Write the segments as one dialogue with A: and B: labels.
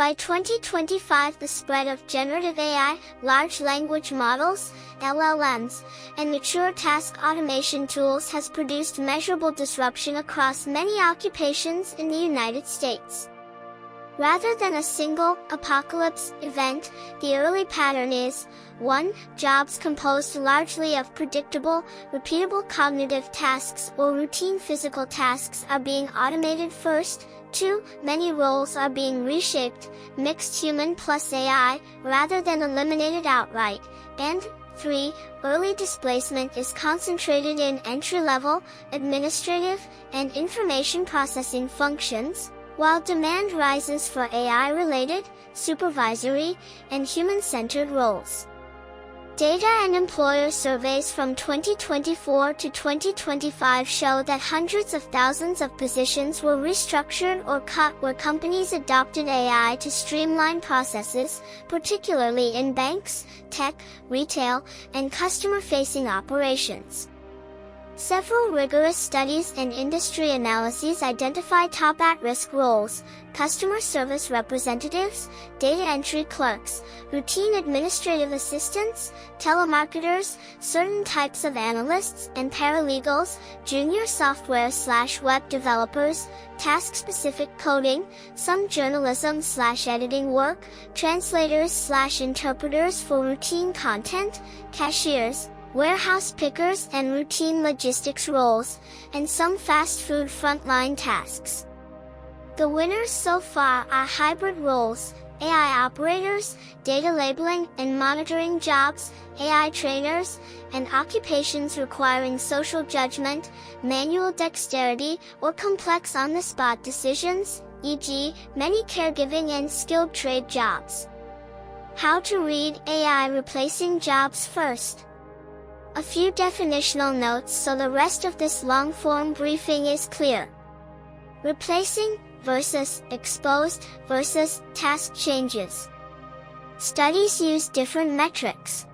A: By 2025, the spread of generative AI, large language models, LLMs, and mature task automation tools has produced measurable disruption across many occupations in the United States. Rather than a single apocalypse event, the early pattern is 1. Jobs composed largely of predictable, repeatable cognitive tasks or routine physical tasks are being automated first. 2. Many roles are being reshaped, mixed human plus AI, rather than eliminated outright. And 3. Early displacement is concentrated in entry-level, administrative, and information processing functions, while demand rises for AI-related, supervisory, and human-centered roles. Data and employer surveys from 2024 to 2025 show that hundreds of thousands of positions were restructured or cut where companies adopted AI to streamline processes, particularly in banks, tech, retail, and customer-facing operations. Several rigorous studies and industry analyses identify top at-risk roles: customer service representatives, data entry clerks, routine administrative assistants, telemarketers, certain types of analysts and paralegals, junior software/web developers, task-specific coding, some journalism/editing work, translators/interpreters for routine content, cashiers, warehouse pickers and routine logistics roles, and some fast food frontline tasks. The winners so far are hybrid roles, AI operators, data labeling and monitoring jobs, AI trainers, and occupations requiring social judgment, manual dexterity, or complex on-the-spot decisions, e.g., many caregiving and skilled trade jobs. How to read AI replacing jobs first. A few definitional notes so the rest of this long-form briefing is clear. Replacing versus exposed versus task changes. Studies use different metrics.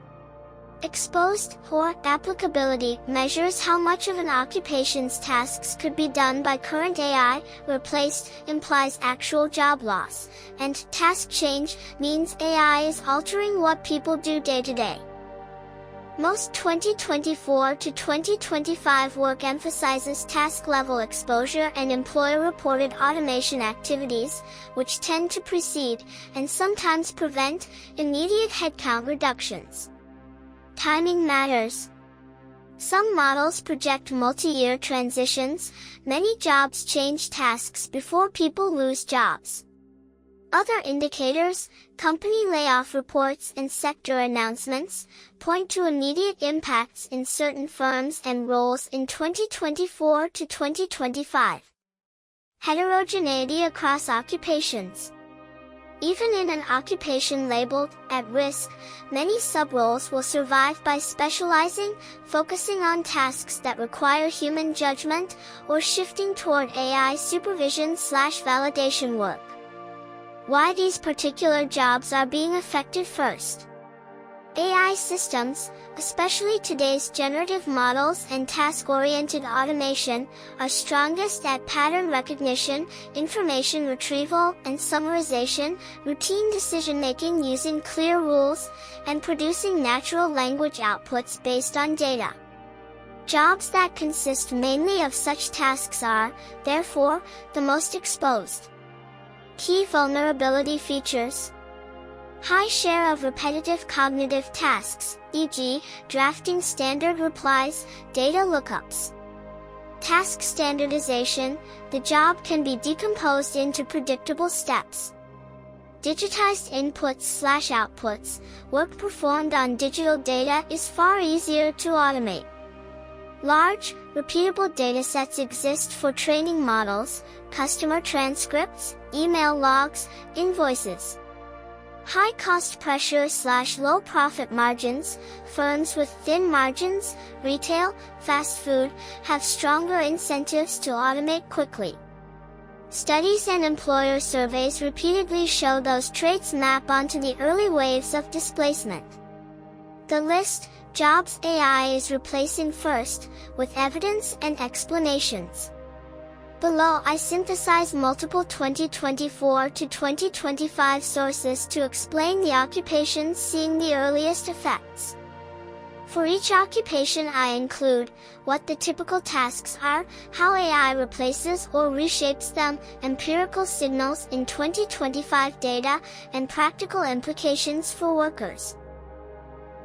A: Exposed, or applicability, measures how much of an occupation's tasks could be done by current AI. Replaced implies actual job loss, and task change means AI is altering what people do day to day. Most 2024 to 2025 work emphasizes task-level exposure and employer-reported automation activities, which tend to precede, and sometimes prevent, immediate headcount reductions. Timing matters. Some models project multi-year transitions. Many jobs change tasks before people lose jobs. Other indicators, company layoff reports and sector announcements, point to immediate impacts in certain firms and roles in 2024 to 2025. Heterogeneity across occupations. Even in an occupation labeled at risk, many subroles will survive by specializing, focusing on tasks that require human judgment, or shifting toward AI supervision/validation work. Why these particular jobs are being affected first. AI systems, especially today's generative models and task-oriented automation, are strongest at pattern recognition, information retrieval and summarization, routine decision-making using clear rules, and producing natural language outputs based on data. Jobs that consist mainly of such tasks are, therefore, the most exposed. Key vulnerability features. High share of repetitive cognitive tasks, e.g., drafting standard replies, data lookups. Task standardization, the job can be decomposed into predictable steps. Digitized inputs/outputs, work performed on digital data is far easier to automate. Large, repeatable datasets exist for training models, customer transcripts, email logs, invoices. High cost pressure/low profit margins, firms with thin margins, retail, fast food, have stronger incentives to automate quickly. Studies and employer surveys repeatedly show those traits map onto the early waves of displacement. The list, jobs AI is replacing first, with evidence and explanations. Below I synthesize multiple 2024 to 2025 sources to explain the occupations seeing the earliest effects. For each occupation I include what the typical tasks are, how AI replaces or reshapes them, empirical signals in 2025 data, and practical implications for workers.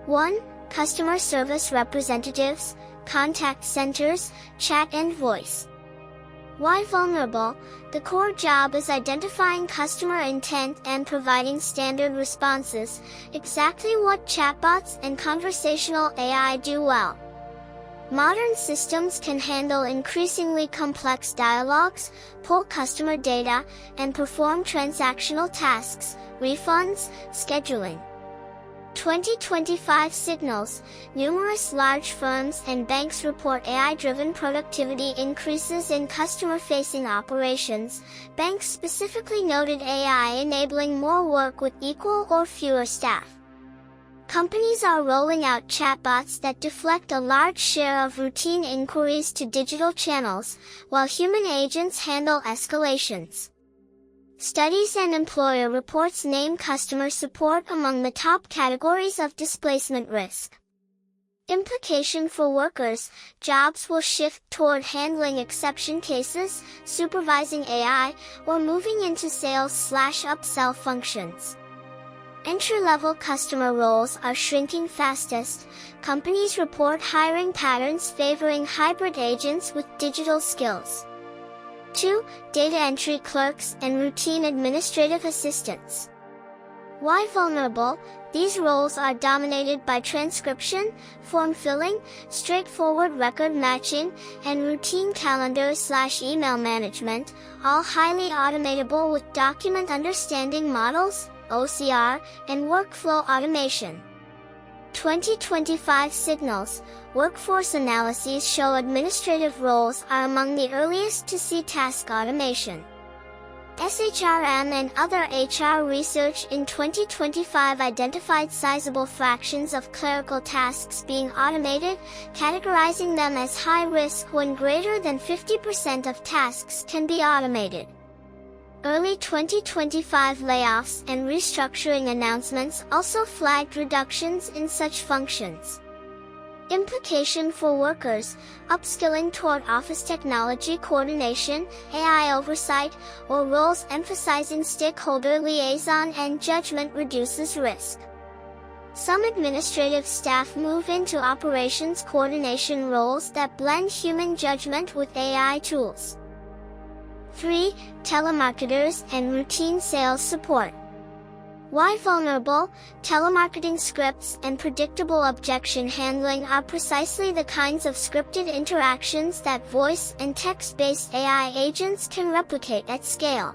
A: 1. Customer service representatives, contact centers, chat and voice. Why vulnerable? The core job is identifying customer intent and providing standard responses, exactly what chatbots and conversational AI do well. Modern systems can handle increasingly complex dialogues, pull customer data, and perform transactional tasks, refunds, scheduling. 2025 signals. Numerous large firms and banks report AI-driven productivity increases in customer-facing operations. Banks specifically noted AI enabling more work with equal or fewer staff. Companies are rolling out chatbots that deflect a large share of routine inquiries to digital channels, while human agents handle escalations. Studies and employer reports name customer support among the top categories of displacement risk. Implication for workers: jobs will shift toward handling exception cases, supervising AI, or moving into sales/upsell functions. Entry-level customer roles are shrinking fastest. Companies report hiring patterns favoring hybrid agents with digital skills. 2. Data entry clerks and routine administrative assistants. Why vulnerable? These roles are dominated by transcription, form filling, straightforward record matching, and routine calendar/email management, all highly automatable with document understanding models, OCR, and workflow automation. 2025 signals. Workforce analyses show administrative roles are among the earliest to see task automation. SHRM and other HR research in 2025 identified sizable fractions of clerical tasks being automated, categorizing them as high risk when greater than 50% of tasks can be automated. Early 2025 layoffs and restructuring announcements also flagged reductions in such functions. Implication for workers: upskilling toward office technology coordination, AI oversight, or roles emphasizing stakeholder liaison and judgment reduces risk. Some administrative staff move into operations coordination roles that blend human judgment with AI tools. 3. Telemarketers and routine sales support. Why vulnerable? Telemarketing scripts and predictable objection handling are precisely the kinds of scripted interactions that voice and text-based AI agents can replicate at scale.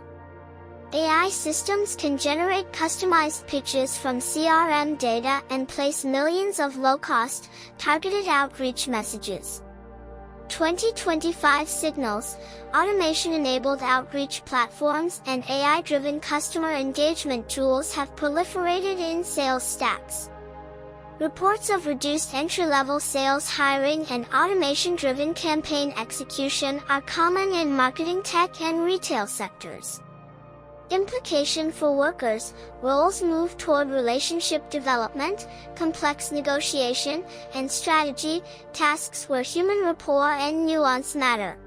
A: AI systems can generate customized pitches from CRM data and place millions of low-cost, targeted outreach messages. 2025 signals. Automation-enabled outreach platforms and AI-driven customer engagement tools have proliferated in sales stacks. Reports of reduced entry-level sales hiring and automation-driven campaign execution are common in marketing tech and retail sectors. Implication for workers: roles move toward relationship development, complex negotiation, and strategy, tasks where human rapport and nuance matter.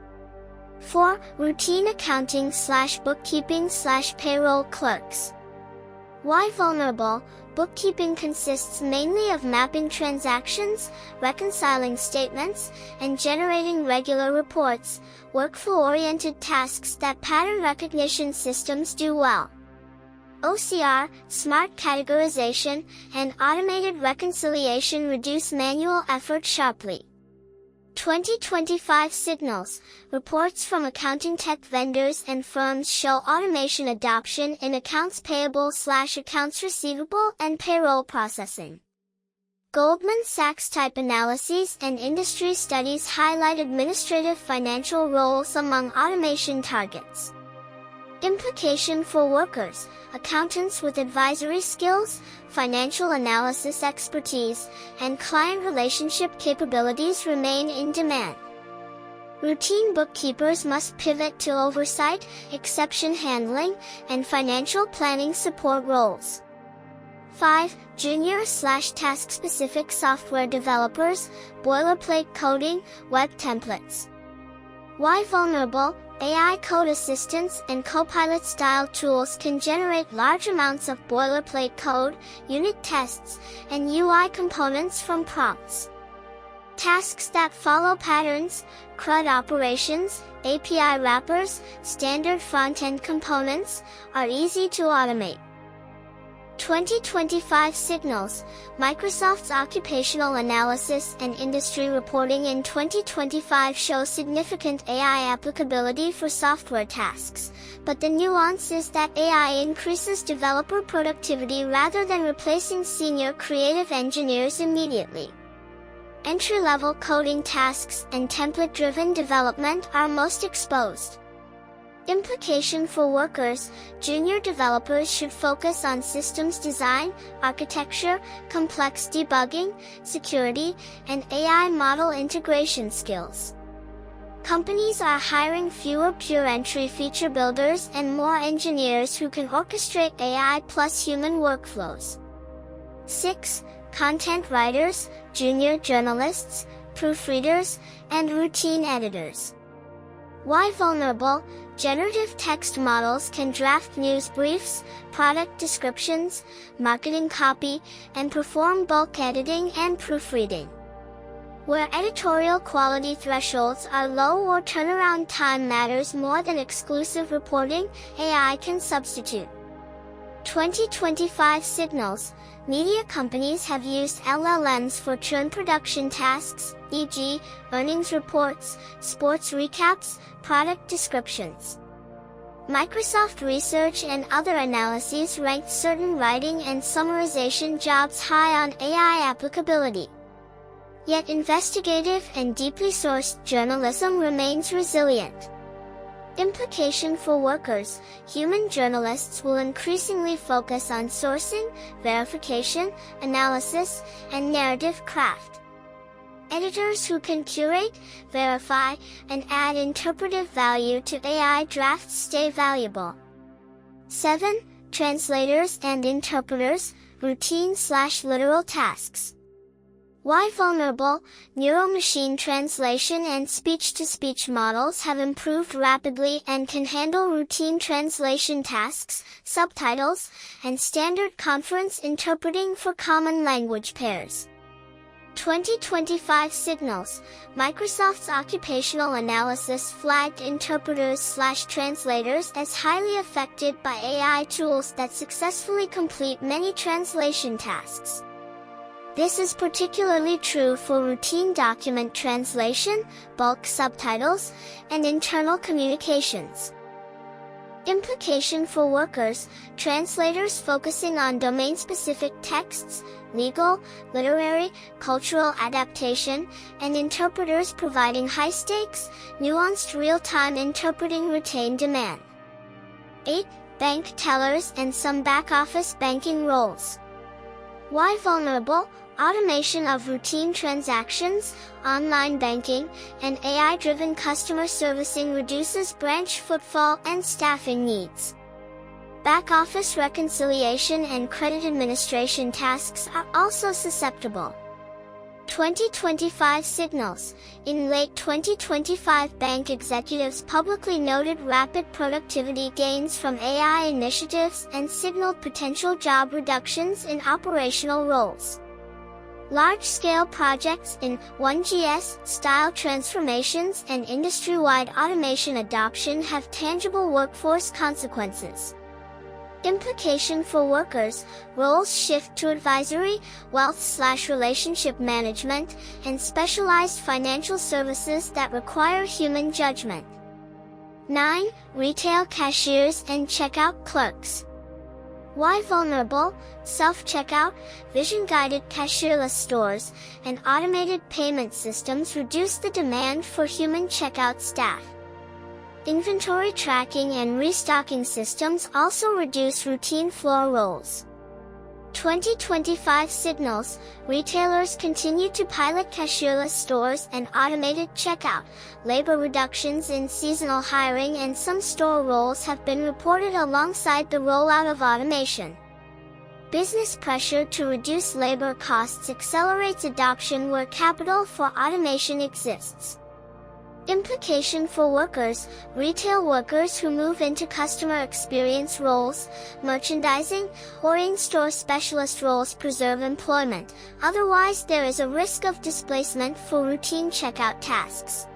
A: 4. Routine accounting/bookkeeping/payroll clerks. Why vulnerable? Bookkeeping consists mainly of mapping transactions, reconciling statements, and generating regular reports, workflow-oriented tasks that pattern recognition systems do well. OCR, smart categorization, and automated reconciliation reduce manual effort sharply. 2025 signals. Reports from accounting tech vendors and firms show automation adoption in accounts payable/accounts receivable and payroll processing. Goldman Sachs type analyses and industry studies highlight administrative financial roles among automation targets. Implication for workers: accountants with advisory skills, financial analysis expertise, and client relationship capabilities remain in demand. Routine bookkeepers must pivot to oversight, exception handling, and financial planning support roles. 5. Junior/task-specific software developers, boilerplate coding, web templates. Why vulnerable? AI code assistants and Copilot-style tools can generate large amounts of boilerplate code, unit tests, and UI components from prompts. Tasks that follow patterns, CRUD operations, API wrappers, standard front-end components, are easy to automate. 2025 signals. Microsoft's occupational analysis and industry reporting in 2025 show significant AI applicability for software tasks, but the nuance is that AI increases developer productivity rather than replacing senior creative engineers immediately. Entry-level coding tasks and template-driven development are most exposed. Implication for workers. Junior developers should focus on systems design, architecture, complex debugging, security, and AI model integration skills. Companies are hiring fewer pure entry feature builders and more engineers who can orchestrate AI plus human workflows. 6. Content writers, junior journalists, proofreaders, and routine editors. Why vulnerable? Generative text models can draft news briefs, product descriptions, marketing copy, and perform bulk editing and proofreading. Where editorial quality thresholds are low or turnaround time matters more than exclusive reporting, AI can substitute. 2025 signals. Media companies have used LLMs for churn production tasks, e.g., earnings reports, sports recaps, product descriptions. Microsoft Research and other analyses ranked certain writing and summarization jobs high on AI applicability. Yet investigative and deeply sourced journalism remains resilient. Implication for workers. Human journalists will increasingly focus on sourcing, verification, analysis, and narrative craft. Editors who can curate, verify, and add interpretive value to AI drafts stay valuable. 7. Translators and interpreters, routine/literal tasks. Why vulnerable? Neuro-machine translation and speech-to-speech models have improved rapidly and can handle routine translation tasks, subtitles, and standard conference interpreting for common language pairs. 2025 signals. Microsoft's occupational analysis flagged interpreters/translators as highly affected by AI tools that successfully complete many translation tasks. This is particularly true for routine document translation, bulk subtitles, and internal communications. Implication for workers. Translators focusing on domain-specific texts, legal, literary, cultural adaptation, and interpreters providing high-stakes, nuanced real-time interpreting retain demand. 8. Bank tellers and some back-office banking roles. Why vulnerable? Automation of routine transactions, online banking, and AI-driven customer servicing reduces branch footfall and staffing needs. Back-office reconciliation and credit administration tasks are also susceptible. 2025 signals. In late 2025, bank executives publicly noted rapid productivity gains from AI initiatives and signaled potential job reductions in operational roles. Large-scale projects in 1GS style transformations and industry-wide automation adoption have tangible workforce consequences. Implication for workers. Roles shift to advisory, wealth/relationship management, and specialized financial services that require human judgment. 9. Retail cashiers and checkout clerks. Why vulnerable? Self-checkout, vision-guided cashierless stores, and automated payment systems reduce the demand for human checkout staff. Inventory tracking and restocking systems also reduce routine floor roles. 2025 signals, retailers continue to pilot cashierless stores and automated checkout. Labor reductions in seasonal hiring and some store roles have been reported alongside the rollout of automation. Business pressure to reduce labor costs accelerates adoption where capital for automation exists. Implication for workers, retail workers who move into customer experience roles, merchandising, or in-store specialist roles preserve employment, otherwise there is a risk of displacement for routine checkout tasks.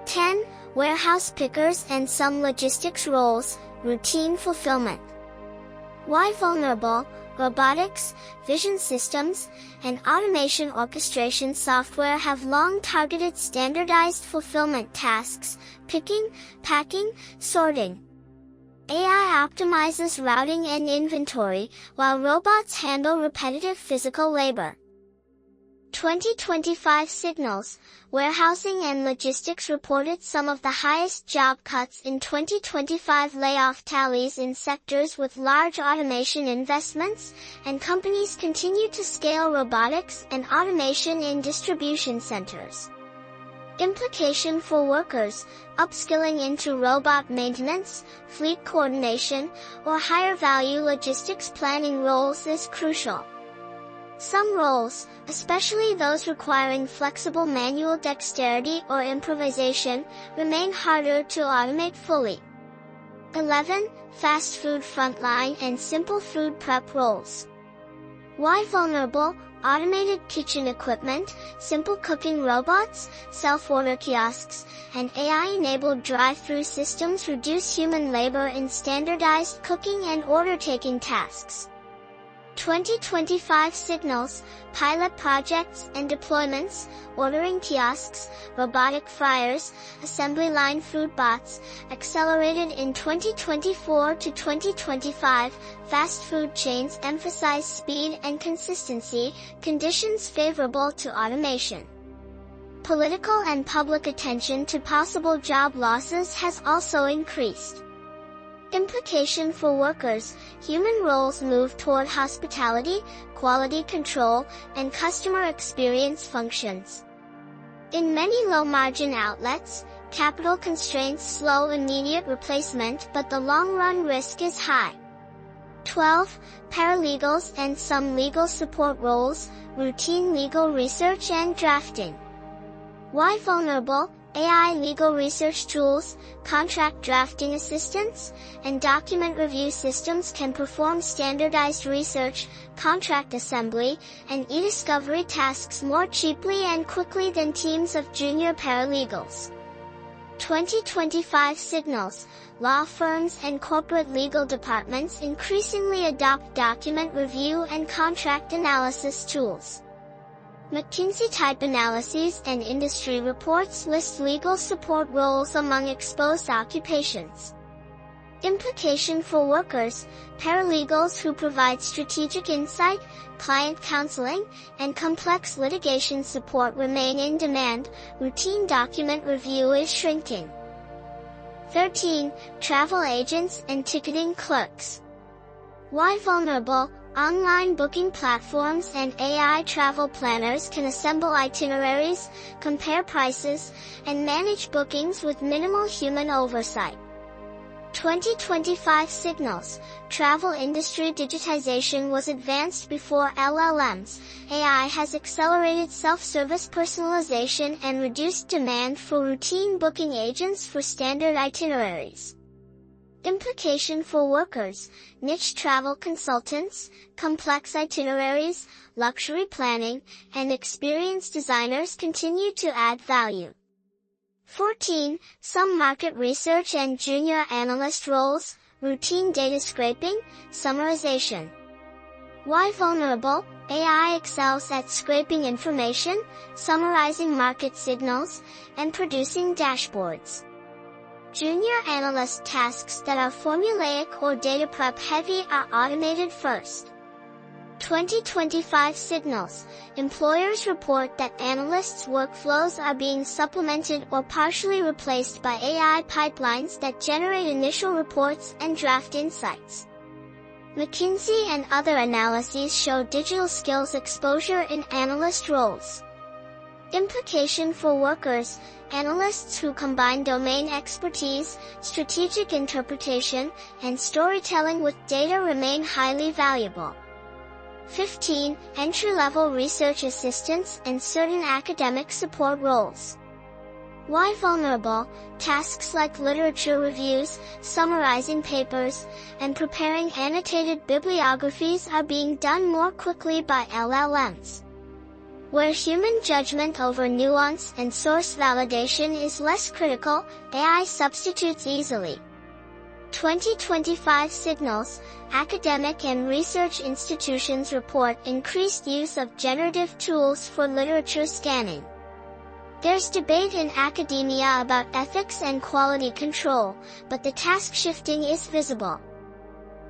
A: 10. Warehouse pickers and some logistics roles, routine fulfillment. Why vulnerable? Robotics, vision systems, and automation orchestration software have long targeted standardized fulfillment tasks, picking, packing, sorting. AI optimizes routing and inventory, while robots handle repetitive physical labor. 2025 signals, warehousing and logistics reported some of the highest job cuts in 2025 layoff tallies in sectors with large automation investments, and companies continue to scale robotics and automation in distribution centers. Implication for workers, upskilling into robot maintenance, fleet coordination, or higher value logistics planning roles is crucial. Some roles, especially those requiring flexible manual dexterity or improvisation, remain harder to automate fully. 11. Fast food frontline and simple food prep roles. Why vulnerable? Automated kitchen equipment, simple cooking robots, self-order kiosks, and AI-enabled drive-through systems reduce human labor in standardized cooking and order-taking tasks. 2025 signals, pilot projects and deployments, ordering kiosks, robotic fryers, assembly line food bots, accelerated in 2024 to 2025, fast food chains emphasize speed and consistency, conditions favorable to automation. Political and public attention to possible job losses has also increased. Implication for workers, human roles move toward hospitality, quality control, and customer experience functions. In many low-margin outlets, capital constraints slow immediate replacement, but the long-run risk is high. 12. Paralegals and some legal support roles, routine legal research and drafting. Why vulnerable? AI legal research tools, contract drafting assistants, and document review systems can perform standardized research, contract assembly, and e-discovery tasks more cheaply and quickly than teams of junior paralegals. 2025 signals, law firms and corporate legal departments increasingly adopt document review and contract analysis tools. McKinsey type analyses and industry reports list legal support roles among exposed occupations. Implication for workers, paralegals who provide strategic insight, client counseling, and complex litigation support remain in demand, routine document review is shrinking. 13. Travel agents and ticketing clerks. Why vulnerable? Online booking platforms and AI travel planners can assemble itineraries, compare prices, and manage bookings with minimal human oversight. 2025 signals, travel industry digitization was advanced before LLMs. AI has accelerated self-service personalization and reduced demand for routine booking agents for standard itineraries. Implication for workers, niche travel consultants, complex itineraries, luxury planning, and experienced designers continue to add value. 14. Some market research and junior analyst roles, routine data scraping, summarization. Why vulnerable? AI excels at scraping information, summarizing market signals, and producing dashboards. Junior analyst tasks that are formulaic or data prep heavy are automated first. 2025 signals, employers report that analysts' workflows are being supplemented or partially replaced by AI pipelines that generate initial reports and draft insights. McKinsey and other analyses show digital skills exposure in analyst roles. Implication for workers: analysts who combine domain expertise, strategic interpretation, and storytelling with data remain highly valuable. 15. Entry-level research assistants and certain academic support roles. Why vulnerable? Tasks like literature reviews, summarizing papers, and preparing annotated bibliographies are being done more quickly by LLMs. Where human judgment over nuance and source validation is less critical, AI substitutes easily. 2025 signals: academic and research institutions report increased use of generative tools for literature scanning. There's debate in academia about ethics and quality control, but the task shifting is visible.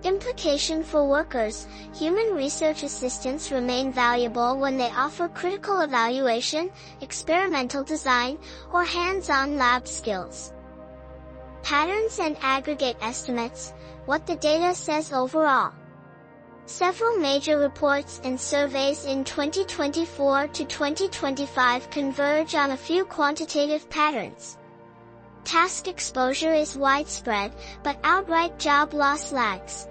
A: Implication for workers: human research assistants remain valuable when they offer critical evaluation, experimental design, or hands-on lab skills. Patterns and aggregate estimates: what the data says overall. Several major reports and surveys in 2024 to 2025 converge on a few quantitative patterns. Task exposure is widespread, but outright job loss lags.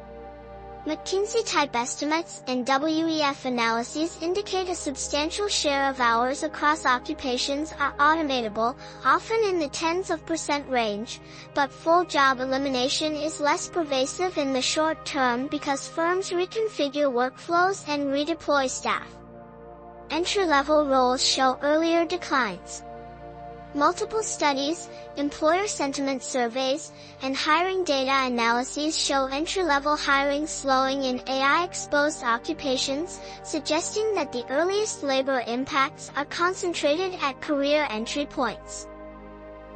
A: McKinsey-type estimates and WEF analyses indicate a substantial share of hours across occupations are automatable, often in the tens of % range, but full job elimination is less pervasive in the short term because firms reconfigure workflows and redeploy staff. Entry-level roles show earlier declines. Multiple studies, employer sentiment surveys, and hiring data analyses show entry-level hiring slowing in AI-exposed occupations, suggesting that the earliest labor impacts are concentrated at career entry points.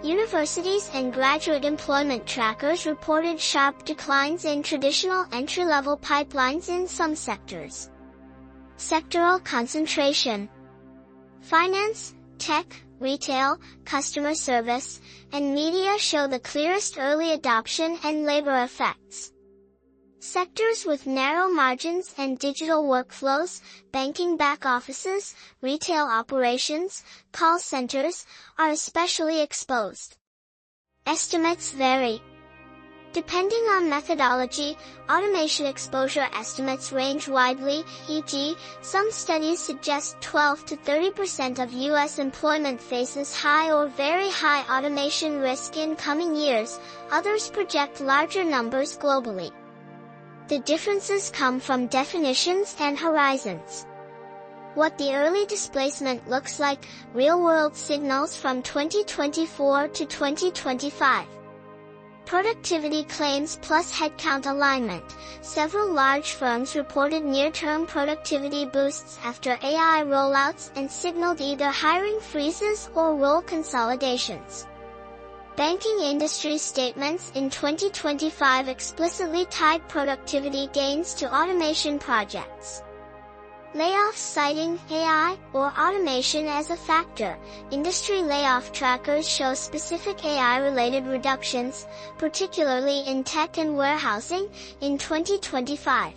A: Universities and graduate employment trackers reported sharp declines in traditional entry-level pipelines in some sectors. Sectoral concentration: finance, tech, retail, customer service, and media show the clearest early adoption and labor effects. Sectors with narrow margins and digital workflows, banking back offices, retail operations, call centers, are especially exposed. Estimates vary. Depending on methodology, automation exposure estimates range widely, e.g., some studies suggest 12 to 30% of U.S. employment faces high or very high automation risk in coming years, others project larger numbers globally. The differences come from definitions and horizons. What the early displacement looks like: real-world signals from 2024 to 2025. Productivity claims plus headcount alignment: several large firms reported near-term productivity boosts after AI rollouts and signaled either hiring freezes or role consolidations. Banking industry statements in 2025 explicitly tied productivity gains to automation projects. Layoffs citing AI or automation as a factor. Industry layoff trackers show specific AI-related reductions, particularly in tech and warehousing, in 2025.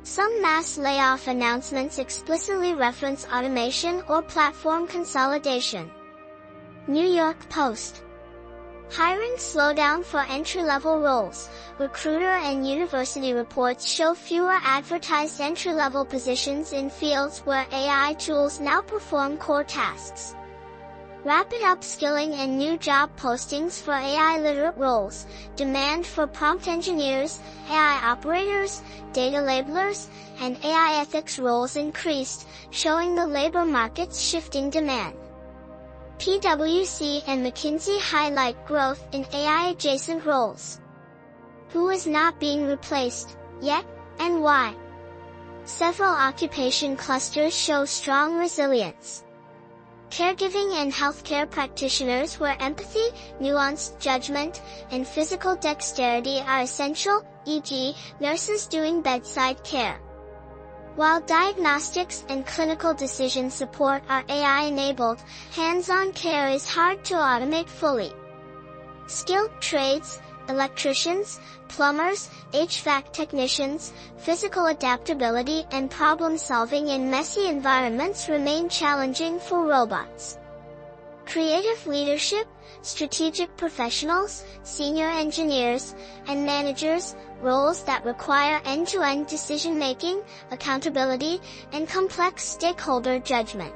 A: Some mass layoff announcements explicitly reference automation or platform consolidation. New York Post. Hiring slowdown for entry-level roles. Recruiter and university reports show fewer advertised entry-level positions in fields where AI tools now perform core tasks. Rapid upskilling and new job postings for AI-literate roles. Demand for prompt engineers, AI operators, data labelers, and AI ethics roles increased, showing the labor market's shifting demand. PwC and McKinsey highlight growth in AI-adjacent roles. Who is not being replaced yet, and why? Several occupation clusters show strong resilience. Caregiving and healthcare practitioners, where empathy, nuanced judgment, and physical dexterity are essential, e.g., nurses doing bedside care. While diagnostics and clinical decision support are AI-enabled, hands-on care is hard to automate fully. Skilled trades, Electricians, plumbers, HVAC technicians, physical adaptability and problem-solving in messy environments remain challenging for robots. Creative leadership, strategic professionals, senior engineers, and managers, roles that require end-to-end decision-making, accountability, and complex stakeholder judgment.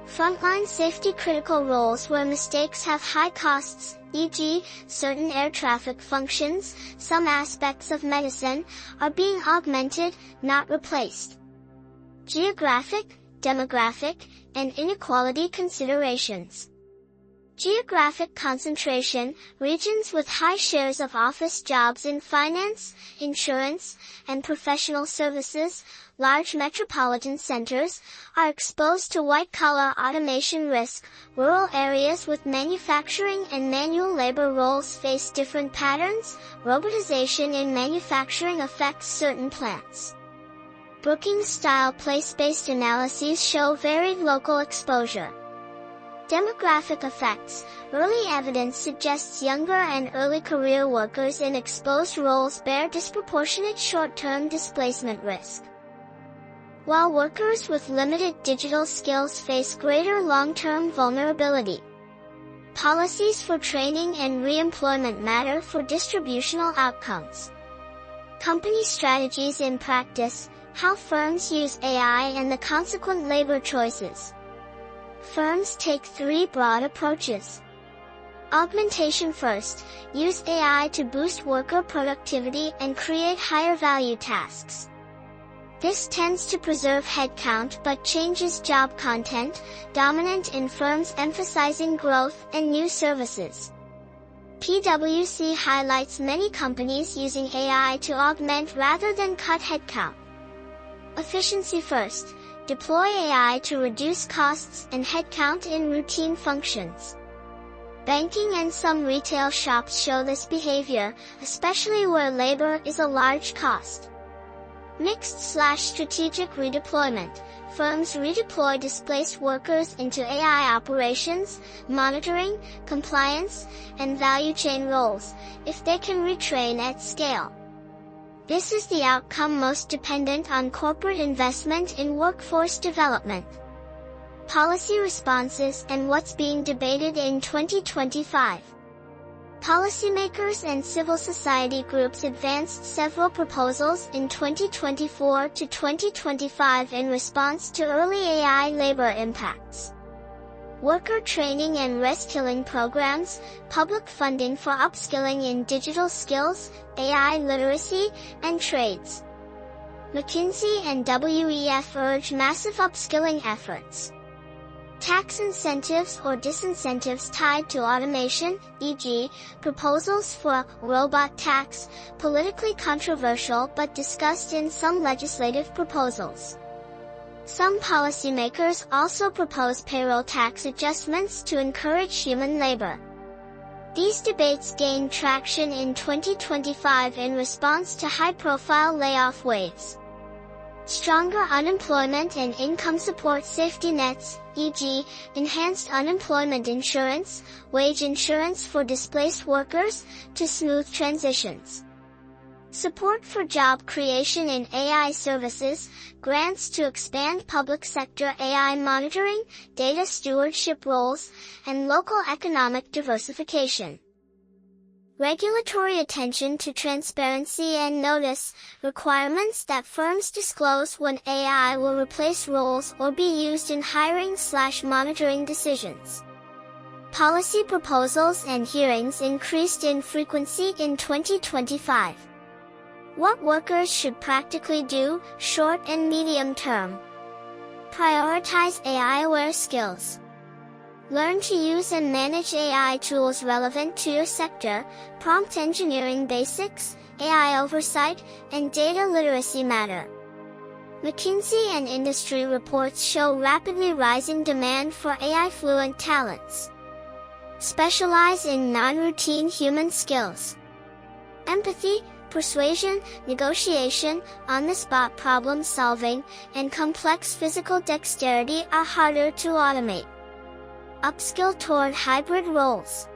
A: Frontline safety-critical roles where mistakes have high costs, e.g., certain air traffic functions, some aspects of medicine, are being augmented, not replaced. Geographic, demographic, and inequality considerations. Geographic concentration, regions with high shares of office jobs in finance, insurance, and professional services, large metropolitan centers, are exposed to white-collar automation risk. Rural areas with manufacturing and manual labor roles face different patterns. Robotization in manufacturing affects certain plants. Brookings-style place-based analyses show varied local exposure. Demographic effects. Early evidence suggests younger and early career workers in exposed roles bear disproportionate short-term displacement risk, while workers with limited digital skills face greater long-term vulnerability. Policies for training and re-employment matter for distributional outcomes. Company strategies in practice, how firms use AI and the consequent labor choices. Firms take three broad approaches. Augmentation first, use AI to boost worker productivity and create higher value tasks. This tends to preserve headcount but changes job content, dominant in firms emphasizing growth and new services. PwC highlights many companies using AI to augment rather than cut headcount. Efficiency first, deploy AI to reduce costs and headcount in routine functions. Banking and some retail shops show this behavior, especially where labor is a large cost. Mixed/strategic redeployment. Firms redeploy displaced workers into AI operations, monitoring, compliance, and value chain roles, if they can retrain at scale. This is the outcome most dependent on corporate investment in workforce development. Policy responses and what's being debated in 2025. Policymakers and civil society groups advanced several proposals in 2024 to 2025 in response to early AI labor impacts. Worker training and reskilling programs, public funding for upskilling in digital skills, AI literacy, and trades. McKinsey and WEF urge massive upskilling efforts. Tax incentives or disincentives tied to automation, e.g., proposals for robot tax, politically controversial but discussed in some legislative proposals. Some policymakers also propose payroll tax adjustments to encourage human labor. These debates gained traction in 2025 in response to high-profile layoff waves. Stronger unemployment and income support safety nets, e.g., enhanced unemployment insurance, wage insurance for displaced workers, to smooth transitions. Support for job creation in AI services, grants to expand public sector AI monitoring, data stewardship roles, and local economic diversification. Regulatory attention to transparency and notice, requirements that firms disclose when AI will replace roles or be used in hiring/monitoring decisions. Policy proposals and hearings increased in frequency in 2025. What workers should practically do, short and medium term. Prioritize AI-aware skills. Learn to use and manage AI tools relevant to your sector. Prompt engineering basics, AI oversight, and data literacy matter. McKinsey and industry reports show rapidly rising demand for AI-fluent talents. Specialize in non-routine human skills. Empathy, persuasion, negotiation, on-the-spot problem-solving, and complex physical dexterity are harder to automate. Upskill toward hybrid roles.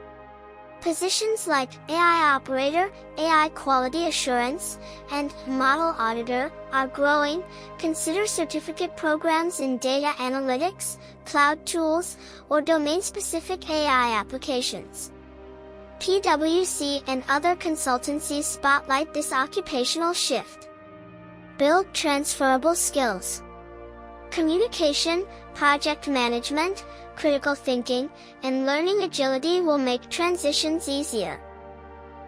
A: Positions like AI operator, AI quality assurance, and model auditor are growing. Consider certificate programs in data analytics, cloud tools, or domain-specific AI applications. PwC and other consultancies spotlight this occupational shift. Build transferable skills. Communication, project management, critical thinking, and learning agility will make transitions easier.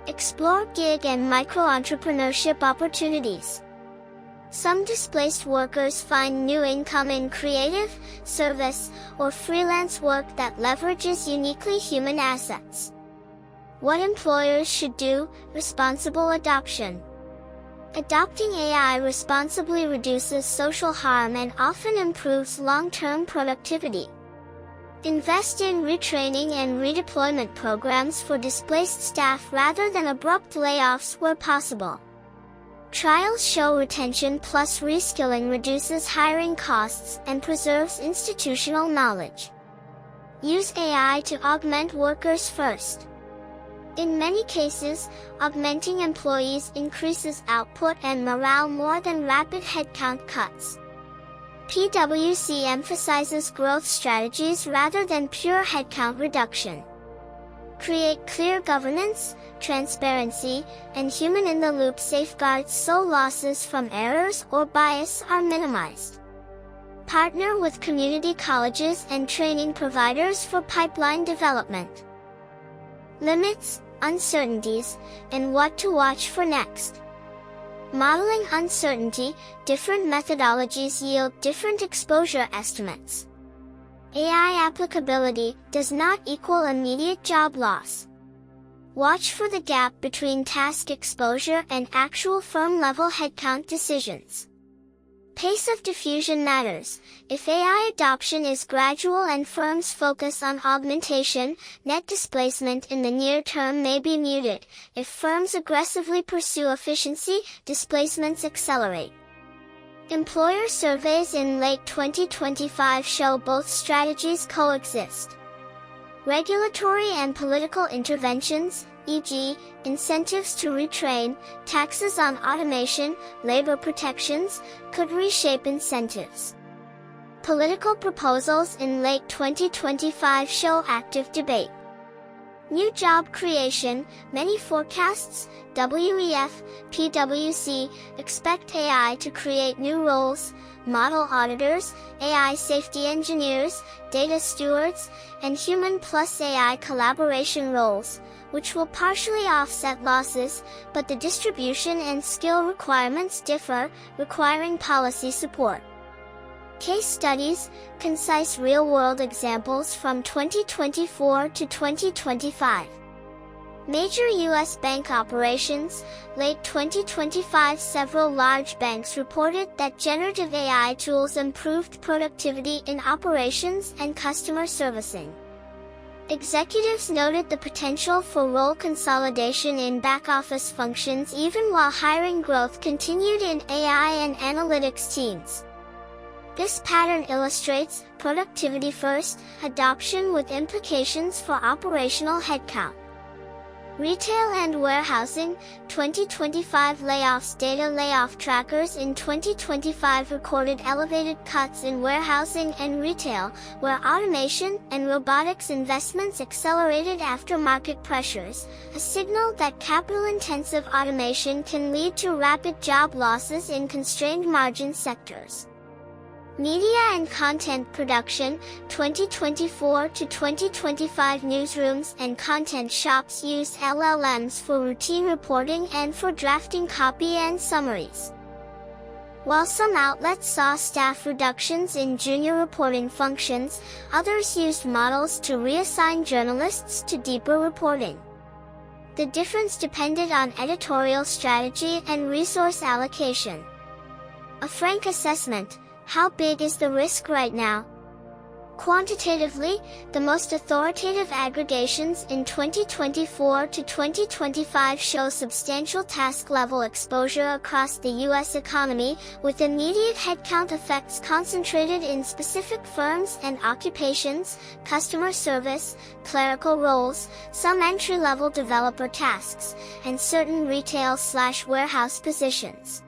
A: Explore gig and micro-entrepreneurship opportunities. Some displaced workers find new income in creative, service, or freelance work that leverages uniquely human assets. What employers should do: responsible adoption. Adopting AI responsibly reduces social harm and often improves long-term productivity. Invest in retraining and redeployment programs for displaced staff rather than abrupt layoffs where possible. Trials show retention plus reskilling reduces hiring costs and preserves institutional knowledge. Use AI to augment workers first. In many cases, augmenting employees increases output and morale more than rapid headcount cuts. PwC emphasizes growth strategies rather than pure headcount reduction. Create clear governance, transparency, and human-in-the-loop safeguards so losses from errors or bias are minimized. Partner with community colleges and training providers for pipeline development. Limits, uncertainties, and what to watch for next. Modeling uncertainty, different methodologies yield different exposure estimates. AI applicability does not equal immediate job loss. Watch for the gap between task exposure and actual firm-level headcount decisions. Pace of diffusion matters. If AI adoption is gradual and firms focus on augmentation, net displacement in the near term may be muted. If firms aggressively pursue efficiency, displacements accelerate. Employer surveys in late 2025 show both strategies coexist. Regulatory and political interventions, e.g., incentives to retrain, taxes on automation, labor protections, could reshape incentives. Political proposals in late 2025 show active debate. New job creation, many forecasts, WEF, PwC, expect AI to create new roles: model auditors, AI safety engineers, data stewards, and human plus AI collaboration roles, which will partially offset losses, but the distribution and skill requirements differ, requiring policy support. Case studies, concise real-world examples from 2024 to 2025. Major U.S. bank operations. Late 2025, several large banks reported that generative AI tools improved productivity in operations and customer servicing. Executives noted the potential for role consolidation in back-office functions even while hiring growth continued in AI and analytics teams. This pattern illustrates productivity first, adoption with implications for operational headcount. Retail and warehousing. 2025 layoffs data. Layoff trackers in 2025 recorded elevated cuts in warehousing and retail, where automation and robotics investments accelerated after market pressures, a signal that capital-intensive automation can lead to rapid job losses in constrained margin sectors. Media and content production. 2024 to 2025 newsrooms and content shops used LLMs for routine reporting and for drafting copy and summaries. While some outlets saw staff reductions in junior reporting functions, others used models to reassign journalists to deeper reporting. The difference depended on editorial strategy and resource allocation. A frank assessment. How big is the risk right now? Quantitatively, the most authoritative aggregations in 2024 to 2025 show substantial task-level exposure across the U.S. economy, with immediate headcount effects concentrated in specific firms and occupations, customer service, clerical roles, some entry-level developer tasks, and certain retail/warehouse positions.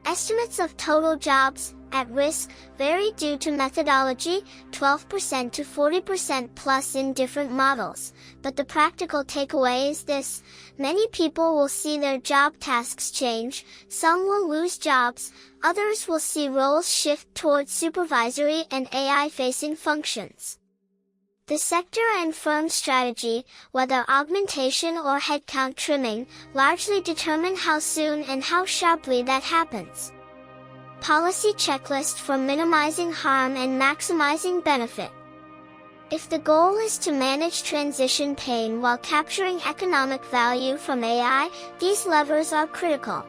A: Estimates of total jobs at risk vary due to methodology, 12% to 40% plus in different models, but the practical takeaway is this: many people will see their job tasks change, some will lose jobs, others will see roles shift towards supervisory and AI-facing functions. The sector and firm strategy, whether augmentation or headcount trimming, largely determine how soon and how sharply that happens. Policy checklist for minimizing harm and maximizing benefit. If the goal is to manage transition pain while capturing economic value from AI, these levers are critical.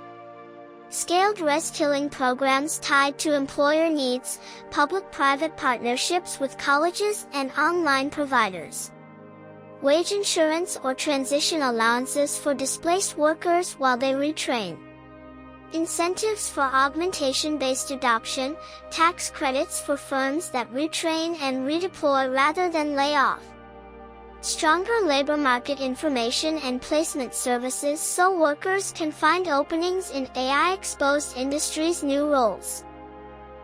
A: Scaled reskilling programs tied to employer needs, public-private partnerships with colleges and online providers. Wage insurance or transition allowances for displaced workers while they retrain. Incentives for augmentation-based adoption, tax credits for firms that retrain and redeploy rather than lay off. Stronger labor market information and placement services so workers can find openings in AI-exposed industries' new roles.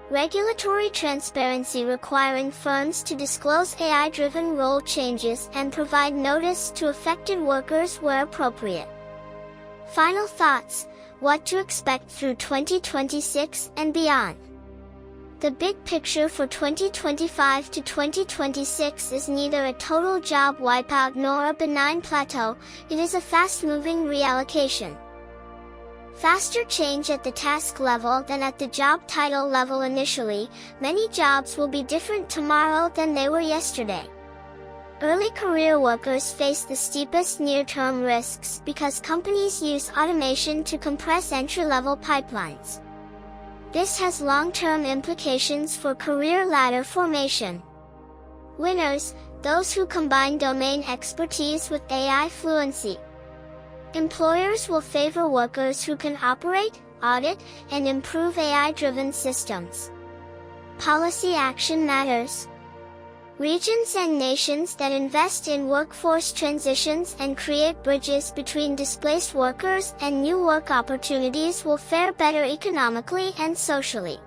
A: Regulatory transparency requiring firms to disclose AI-driven role changes and provide notice to affected workers where appropriate. Final thoughts: what to expect through 2026 and beyond. The big picture for 2025 to 2026 is neither a total job wipeout nor a benign plateau, it is a fast-moving reallocation. Faster change at the task level than at the job title level initially, many jobs will be different tomorrow than they were yesterday. Early career workers face the steepest near-term risks because companies use automation to compress entry-level pipelines. This has long-term implications for career ladder formation. Winners, those who combine domain expertise with AI fluency. Employers will favor workers who can operate, audit, and improve AI-driven systems. Policy action matters. Regions and nations that invest in workforce transitions and create bridges between displaced workers and new work opportunities will fare better economically and socially.